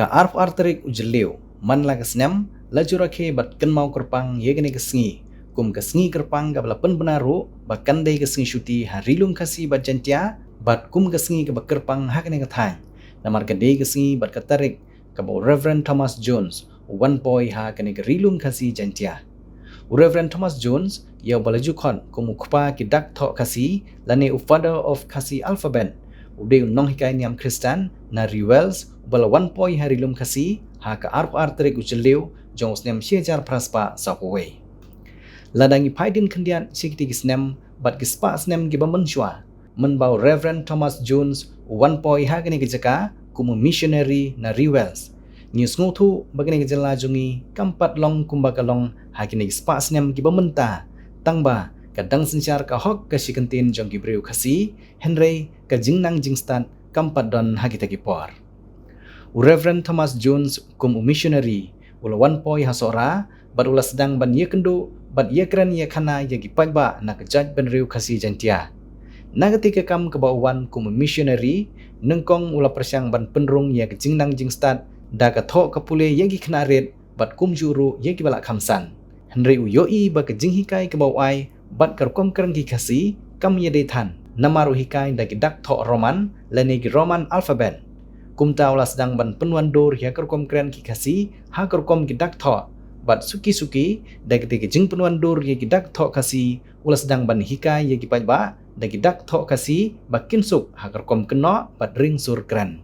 ka arf arterik ujeliu man la kesnem la jurake bat ken mau kerpang yegene kesengi kum kesengi kerpang ka balapen benaru bakan dei kesengi syuti harilum kasi bat jantia bat kum kesengi ke kerpang hakene kathai namar ka dei kesengi bat katarik ka Reverend Thomas Jones one boy ha kene rilum kasi jantia Reverend Thomas Jones ia balaju kon kumukpa ki dak tho kasi lane father of kasi alphabet ude nong hikai niam Kristen na Rewells bala one boy harilum kasi ha ka arp arterik ucheliu jong snem siejar praspa sahuwe ladangi paidin kendian sikti gisnem bat gispa snem gibamen shwa menbau Reverend Thomas Jones one boy ha kene gejaka kumu missionary na Rewells news ngutu bagene gejala jungi kampat long kumbakalong hakini spa snem gibamenta tangba kadang sencar ka hok ka sikentin jong gibreu khasi Henry ka jingnang jingstan kampat don hagita gipor Reverend Thomas Jones kum missionary ula one boy hasora bat ula sedang ban ye kendo bat ye kran ye khana ye gipaiba na kejaj benreu khasi jantia na ketika kam kebawan kum missionary nengkong ula persyang ban penrung ye ke jingnang jingstan da ka tho ka pule ye gi knaret bat kum juru ye gi balak khamsan Henry uyoi ba ka jinghikai ke bawai bat karkom kerang ki khasi kam ye de than namaru hikai da ki dak tho roman lene gi roman alphabet kumta ula sedang ban penuan dor ya karkom keren ki khasi ha karkom ki dak tho bat suki da ki jing penuan dor ye gi dak tho khasi ula sedang ban hikai ye gi ba da ki dak tho khasi ba kinsuk ha karkom keno bat ring sur keren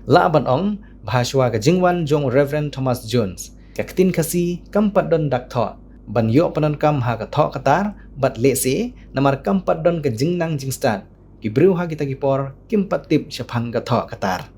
la ban ong bahaswa ka jingwan jong Reverend Thomas Jones ka ketin kasi kampat don dak tho ban yo panon kam ha ka tho katar bat lese namar kampat don ka jingnang jingstat gibreu ha kita gipor kimpat tip syapang ka tho katar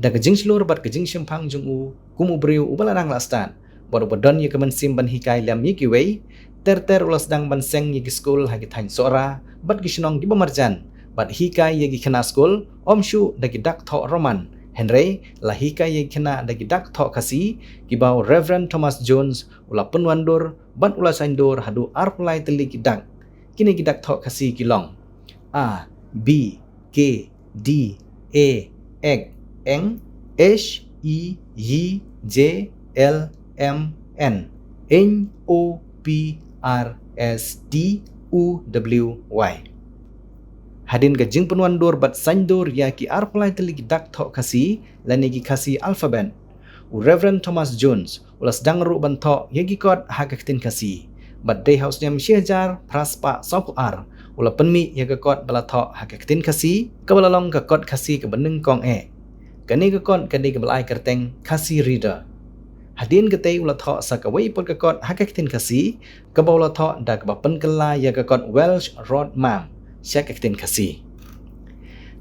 da ka jingslur bat ka jing syapang jong u kumu breu ubalanang lastan bodo bodon ye kemen sim ban hikai lam ye kiwei ter ulas dang ban seng ye school ha githain sora bat gisnong di bamarjan bat hikai ye gi khana school omshu da ki dak tho roman Henry lahika ye kena dagi dak tho kasi kibau Reverend Thomas Jones ula penwandur ban ula saindur hadu arpulai teli kidak kini kidak tho kasi kilong A B K D A X N H E Y J L M N N O P R S T U W Y hadin ka jing penwandur bat saindur ya ki arpulai teli dak tho kasi lanegi kasi alphabet Reverend Thomas Jones ulas dangru ban tho ye gi kot ha ka ketin kasi bat day house nyam siejar praspa sop ar ula penmi ye ka kot bala tho ha ka ketin kasi ka balalong ka kot kasi ka beneng kong kani ka kot kani ka balai kerteng kasi reader hadin ketei ula tho sa ka wei pot ka kot ha ka ketin kasi ka bala tho da ka pen kala ye ka kot Welsh road mam siak ketin kasi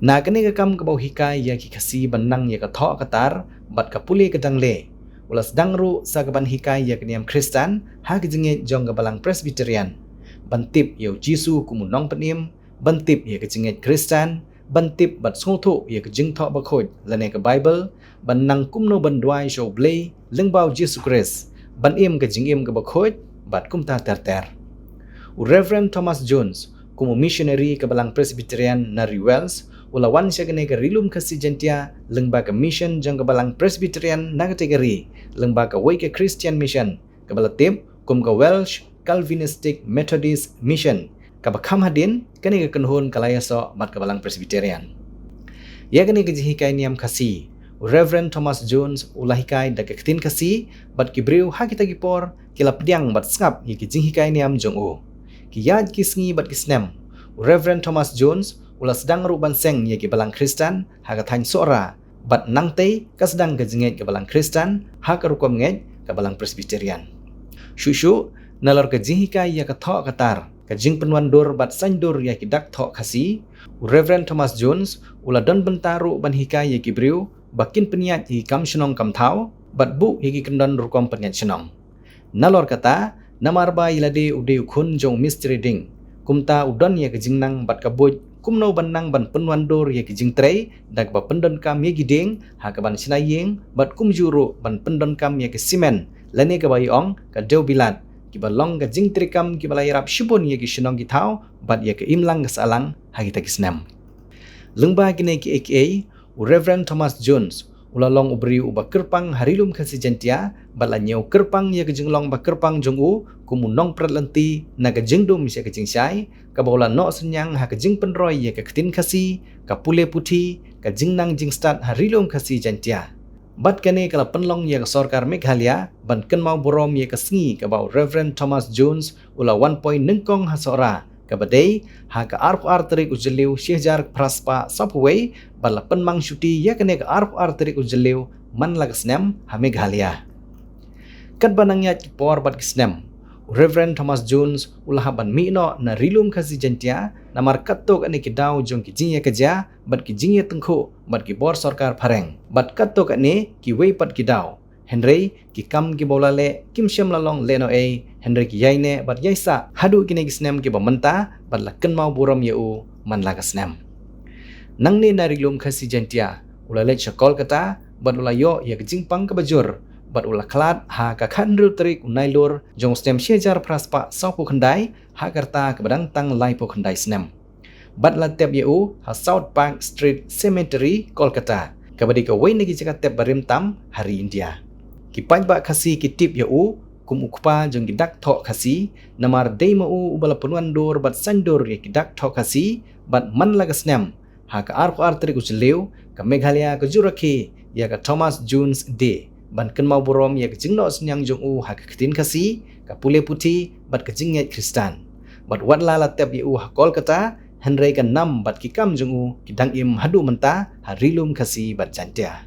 na kani ka kam ka bau hikai ya ki kasi banang ya ka tho katar bat ka puli ka dangle ulas dangru sa ka ban hikai ya kniam Kristen ha ka jinge jong ka balang Presbyterian bantip yo Jisu kumunong panim bantip ya ka jinge Kristen bantip bat sngotho ya ka jing tho ba khoj lane ka Bible banang kumno bandwai show blay lengbau Jesus Christ ban im ka jingim ka ba khoj bat kumta ter Reverend Thomas Jones kumu missionary ka balang Presbyterian na Rewells ulawan siya gane ka rilum kasi jantia lengba ka mission jang ka balang Presbyterian na kategori lengba ka way ka Christian mission ka balatip kum ka Welsh Calvinistic Methodist mission ka bakham hadin kani ka kanhon kalayaso mat ka balang Presbyterian ya gane ka jihikai niam kasi Reverend Thomas Jones ulahikai da ketin kasi bat kibreu ha kita gipor kilapdiang bat skap ye ki jihikai niam jong u kiyad kisngi bat kisnem Reverend Thomas Jones ula sedang ruban seng ye ki balang Kristen ha ka thain sora bat nangtei ka sedang ka jinget ka balang Kristen ha ka rukom nget ka balang Presbyterian shushu nalor ka jihika ya ka tho katar ka jing penwandur bat saindur ya ki dak tho kasi Reverend Thomas Jones ula don bentaru ban hika ye ki breu bakin peniat hi kam shnong kam thau bat bu ye ki kendon rukom peniat shnong nalor kata namarba ilade ude khun jong mystery ding kumta udon ye ke jingnang bat kabuj kumno banang ban penwandur ye ke jingtrei dak ba pendon kam ye giding ha ka ban sinayeng bat kumjuru ban pendon kam ye ke simen lane ka bayong ka deu bilat ki balong ka jingtri kam ki balai rap shibun ye ki shinong ki thau bat ye ke imlang ka salang ha kita ki snam lengba ki ne ki aka Reverend Thomas Jones ulalong ubri uba kerpang harilum kasi jantia bala nyau kerpang ya kejinglong ba kerpang jongu kumunong pratlenti na kejingdum ya kejingsai kabawla no senyang ha kejing penroy ya keketin kasi kapule putih kejingnang jingstat harilum kasi jantia bat kane kala penlong ya sorkar Meghalaya ban kenmau borom ya kesngi kabaw Reverend Thomas Jones ula 1 point nengkong hasora kabadai ha ka arp terik ujeliu syehjar praspa sapway bala penmang syuti ya kane ka arp terik ujeliu man lagasnem ha Meghalaya kat banangnya por bat kisnem Reverend Thomas Jones ulah ban mino na rilum kasi jantia na markatok ani kidau jong kijingya keja bat kijingya tengko bat ki bor sorkar pareng bat katok ani ki wei pat kidau Henry ki kam ki bolale kim syam lalong leno Henry ki yaine bat yaisa hadu kini kisnem ki bamenta bat laken mau buram yeu man lagasnem nangni narilum kasi jantia ulale chakol kata bat ulayo ya kejingpang kebajur bat ula klat ha ka khandru trik unailur jong stem syejar praspa saupu khandai ha karta kebadang tang laipo khandai snem bat la tep yeu ha South Park Street Cemetery Kolkata kabadi ka wei nagi jaga tep barim tam hari India kipai ba kasi kitip yeu kum ukpa jong gidak thok kasi namar dei mau ubala penuan dor bat sandur ye gidak thok kasi bat man lagasnem ha ka ar trik ujleu ka Meghalaya ka Juraki ya ka Thomas Jones Day ban kenmau borom ya kejingno senyang jong ha keketin kasi ka pule putih bat kejingnya Kristan bat wadla la tep yeu ha Kolkata Henry ka nam bat kikam jong kidang im hadu menta harilum kasi bat jantia